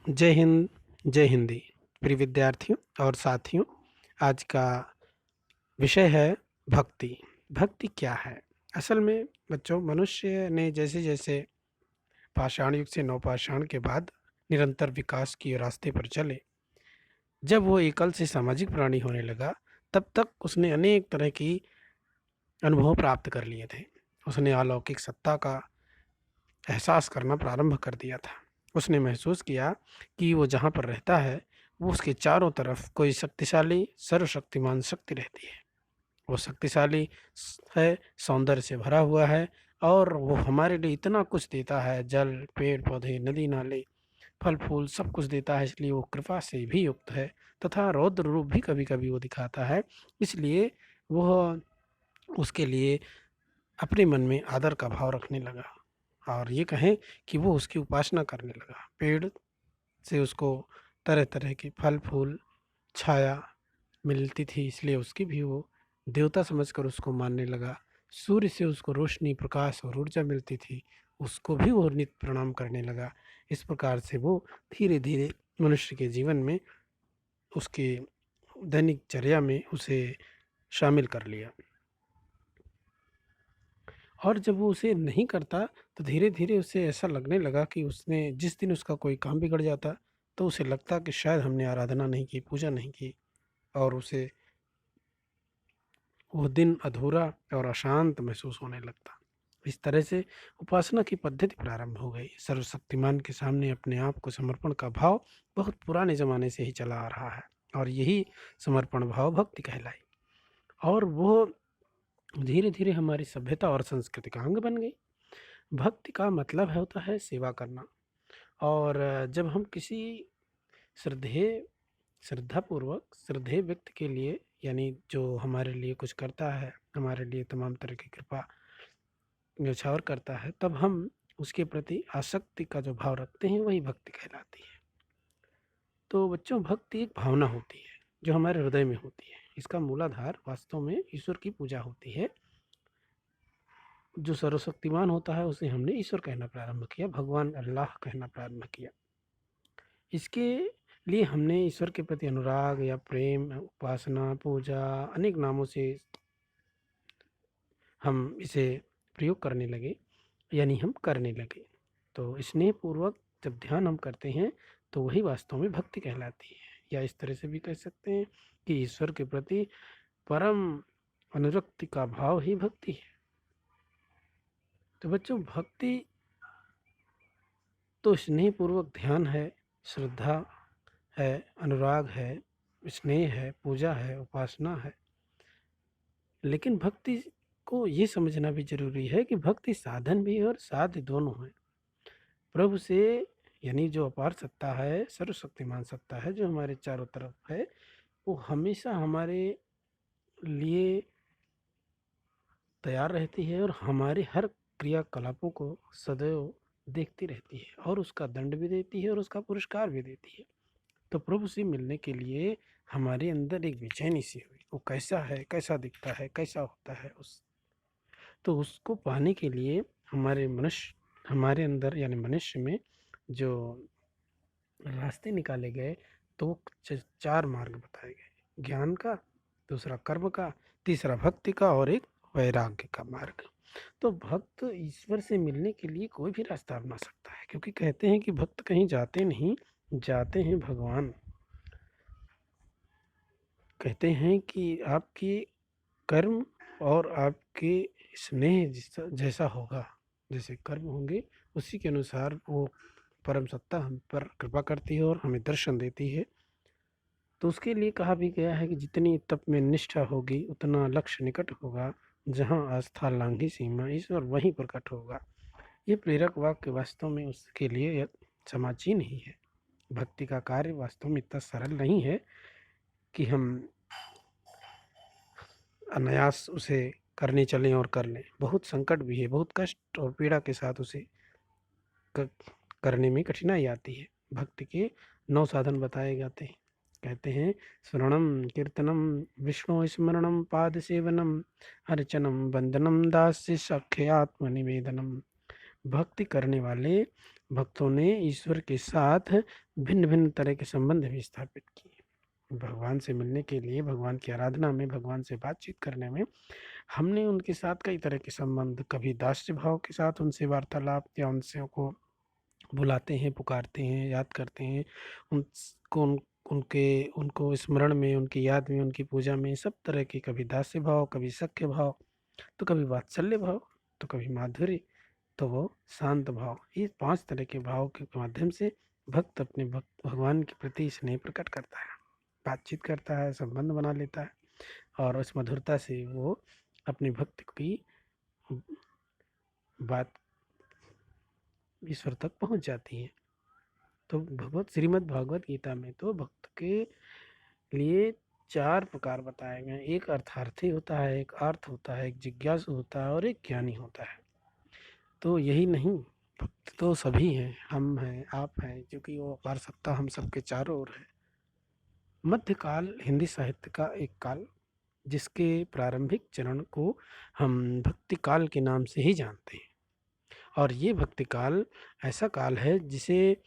जय हिंद, जय हिंदी। प्रिय विद्यार्थियों और साथियों, आज का विषय है भक्ति। भक्ति क्या है? असल में बच्चों, मनुष्य ने जैसे-जैसे पाषाण युग से नवपाषाण के बाद निरंतर विकास के रास्ते पर चले, जब वो एकल से सामाजिक प्राणी होने लगा, तब तक उसने अनेक तरह की अनुभव प्राप्त कर लिए थे। उसने अलौकिक सत्ता का एहसास करना प्रारंभ कर दिया था। उसने महसूस किया कि वो जहाँ पर रहता है, वो उसके चारों तरफ कोई शक्तिशाली, सर्वशक्तिमान शक्ति रहती है। वो शक्तिशाली है, सौंदर्य से भरा हुआ है और वो हमारे लिए इतना कुछ देता है, जल, पेड़-पौधे, नदी-नाले, फल-फूल सब कुछ देता है, इसलिए वो कृपा से भी युक्त है तथा रौद्र रूप भी कभी-कभी वो दिखाता है। इसलिए वह उसके लिए अपने मन में आदर का भाव रखने लगा और ये कहें कि वो उसकी उपासना करने लगा। पेड़ से उसको तरह-तरह के फल-फूल, छाया मिलती थी, इसलिए उसकी भी वो देवता समझकर उसको मानने लगा। सूर्य से उसको रोशनी, प्रकाश और ऊर्जा मिलती थी, उसको भी वो नित्य प्रणाम करने लगा। इस प्रकार से वो धीरे-धीरे मनुष्य के जीवन में, उसके दैनिक चर्या में उसे शामिल कर लिया। और जब वो उसे नहीं करता, तो धीरे-धीरे उसे ऐसा लगने लगा कि उसने जिस दिन उसका कोई काम बिगड़ जाता, तो उसे लगता कि शायद हमने आराधना नहीं की, पूजा नहीं की और उसे वो दिन अधूरा और अशांत महसूस होने लगता। इस तरह से उपासना की पद्धति प्रारंभ हो गई। सर्वशक्तिमान के सामने अपने आप को समर्पण का भाव बहुत पुराने ज़माने से ही चला आ रहा है और यही समर्पण भाव भक्ति कहलाई और वो धीरे-धीरे हमारी सभ्यता और संस्कृति का अंग बन गई। भक्ति का मतलब होता है सेवा करना और जब हम किसी श्रद्धेय श्रद्धापूर्वक श्रद्धेय व्यक्ति के लिए, यानी जो हमारे लिए कुछ करता है, हमारे लिए तमाम तरह की कृपा न्यौछावर करता है, तब हम उसके प्रति आसक्ति का जो भाव रखते हैं, वही भक्ति कहलाती है। तो बच्चों, भक्ति एक भावना होती है जो हमारे हृदय में होती है। इसका मूलाधार वास्तव में ईश्वर की पूजा होती है। जो सर्वशक्तिमान होता है उसे हमने ईश्वर कहना प्रारंभ किया, भगवान अल्लाह कहना प्रारंभ किया। इसके लिए हमने ईश्वर के प्रति अनुराग या प्रेम, उपासना, पूजा, अनेक नामों से हम इसे प्रयोग करने लगे, यानी हम करने लगे। तो स्नेहपूर्वक जब ध्यान हम करते हैं, तो वही वास्तव में भक्ति कहलाती है। या इस तरह से भी कह सकते हैं कि ईश्वर के प्रति परम अनुरक्ति का भाव ही भक्ति है। तो बच्चों, भक्ति तो स्नेहपूर्वक ध्यान है, श्रद्धा है, अनुराग है, स्नेह है, पूजा है, उपासना है। लेकिन भक्ति को ये समझना भी ज़रूरी है कि भक्ति साधन भी है और साध्य दोनों है। प्रभु से, यानी जो अपार सत्ता है, सर्वशक्तिमान सत्ता है जो हमारे चारों तरफ है, वो हमेशा हमारे लिए तैयार रहती है और हमारे हर क्रियाकलापों को सदैव देखती रहती है और उसका दंड भी देती है और उसका पुरस्कार भी देती है। तो प्रभु से मिलने के लिए हमारे अंदर एक बेचैनी सी हुई, वो कैसा है, कैसा दिखता है, कैसा होता है उस तो उसको पाने के लिए हमारे अंदर यानी मनुष्य में जो रास्ते निकाले गए, तो चार मार्ग बताए गए, ज्ञान का, दूसरा कर्म का, तीसरा भक्ति का और एक वैराग्य का मार्ग। तो भक्त ईश्वर से मिलने के लिए कोई भी रास्ता अपना सकता है, क्योंकि कहते हैं कि भक्त कहीं जाते नहीं, जाते हैं भगवान। कहते हैं कि आपके कर्म और आपके स्नेह जैसा होगा, जैसे कर्म होंगे उसी के अनुसार वो परम सत्ता हम पर कृपा करती है और हमें दर्शन देती है। तो उसके लिए कहा भी गया है कि जितनी तप में निष्ठा होगी, उतना लक्ष्य निकट होगा। जहाँ आस्था लांघी सीमा, ईश्वर वहीं प्रकट होगा। ये प्रेरक वाक्य वास्तव में उसके लिए समाचीन ही है। भक्ति का कार्य वास्तव में इतना सरल नहीं है कि हम अनायास उसे करने चलें और कर लें। बहुत संकट भी है, बहुत कष्ट और पीड़ा के साथ उसे करने में कठिनाई आती है। भक्ति के 9 साधन बताए जाते हैं। कहते हैं, स्मरणम कीर्तनम विष्णु स्मरणम पाद सेवनम अर्चनम वंदनम दास्य सख्य आत्मनिवेदनम। भक्ति करने वाले भक्तों ने ईश्वर के साथ भिन्न-भिन्न तरह के संबंध भी स्थापित किए। भगवान से मिलने के लिए, भगवान की आराधना में, भगवान से बातचीत करने में हमने उनके साथ कई तरह के संबंध, कभी दास्य भाव के साथ उनसे वार्तालाप या उनसे को बुलाते हैं, पुकारते हैं, याद करते हैं, उनको उनके उनको स्मरण में, उनकी याद में, उनकी पूजा में, सब तरह के, कभी दास्य भाव, कभी सख्य भाव, तो कभी वात्सल्य भाव, तो कभी माधुर्य, तो वो शांत भाव। ये 5 तरह के भाव के माध्यम से भक्त अपने भगवान के प्रति स्नेह प्रकट करता है, बातचीत करता है, संबंध बना लेता है और उस मधुरता से वो अपनी भक्ति की बात ईश्वर तक पहुँच जाती है। तो श्रीमद् भागवत गीता में तो भक्त के लिए 4 प्रकार बताए गए हैं। एक अर्थार्थी होता है, एक अर्थ होता है, एक जिज्ञासु होता है और एक ज्ञानी होता है। तो यही नहीं, भक्त तो सभी हैं, हम हैं, आप हैं, क्योंकि वो अपार सत्ता हम सबके चारों ओर है। मध्यकाल हिंदी साहित्य का एक काल, जिसके प्रारंभिक चरण को हम भक्ति काल के नाम से ही जानते हैं। और ये भक्ति काल ऐसा काल है जिसे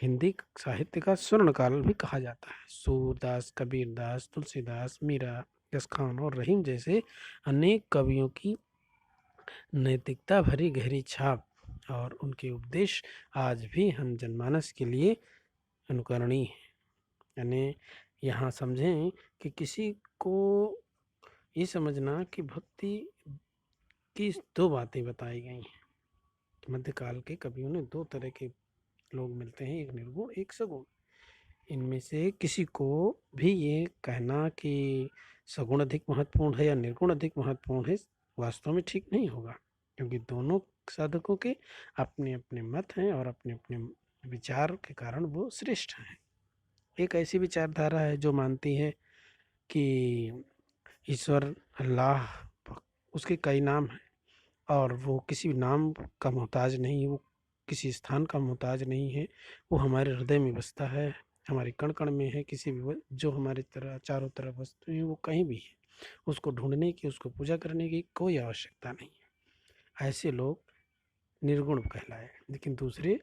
हिंदी साहित्य का स्वर्ण काल भी कहा जाता है। सूरदास, कबीरदास, तुलसीदास, मीरा, जसखान और रहीम जैसे अनेक कवियों की नैतिकता भरी गहरी छाप और उनके उपदेश आज भी हम जनमानस के लिए अनुकरणीय हैं। यानी यहाँ समझें कि किसी को ये समझना कि भक्ति की 2 बातें बताई गई हैं। मध्यकाल के कवियों ने 2 तरह के लोग मिलते हैं, एक निर्गुण, एक सगुण। इनमें से किसी को भी ये कहना कि सगुण अधिक महत्वपूर्ण है या निर्गुण अधिक महत्वपूर्ण है, वास्तव में ठीक नहीं होगा, क्योंकि दोनों साधकों के अपने-अपने मत हैं और अपने-अपने विचार के कारण वो श्रेष्ठ हैं। एक ऐसी विचारधारा है जो मानती है कि ईश्वर, अल्लाह, उसके कई नाम हैं और वो किसी नाम का मोहताज नहीं है, वो किसी स्थान का मोहताज नहीं है, वो हमारे हृदय में बसता है, हमारे कण-कण में है, किसी भी जो हमारे तरह चारों तरफ वस्तु है वो कहीं भी है, उसको ढूँढने की, उसको पूजा करने की कोई आवश्यकता नहीं है। ऐसे लोग निर्गुण कहलाए। लेकिन दूसरे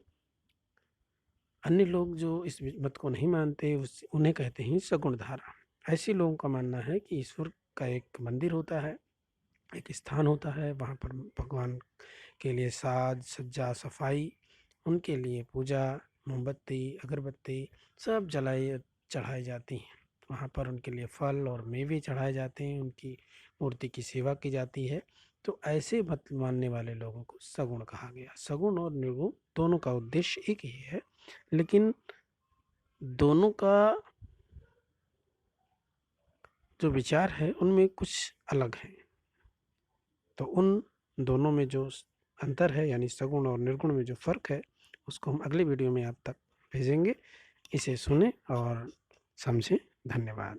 अन्य लोग जो इस मत को नहीं मानते उन्हें कहते हैं सगुण धारा। ऐसे लोगों का मानना है कि ईश्वर का एक मंदिर होता है, एक स्थान होता है, वहाँ पर भगवान के लिए साज सज्जा सफाई, उनके लिए पूजा, मोमबत्ती, अगरबत्ती सब चढ़ाई जाती हैं। वहाँ पर उनके लिए फल और मेवे चढ़ाए जाते हैं, उनकी मूर्ति की सेवा की जाती है। तो ऐसे मत मानने वाले लोगों को सगुण कहा गया। सगुण और निर्गुण दोनों का उद्देश्य एक ही है, लेकिन दोनों का जो विचार है उनमें कुछ अलग है। तो उन दोनों में जो अंतर है, यानी सगुण और निर्गुण में जो फ़र्क है, उसको हम अगले वीडियो में आप तक भेजेंगे। इसे सुनें और समझें। धन्यवाद।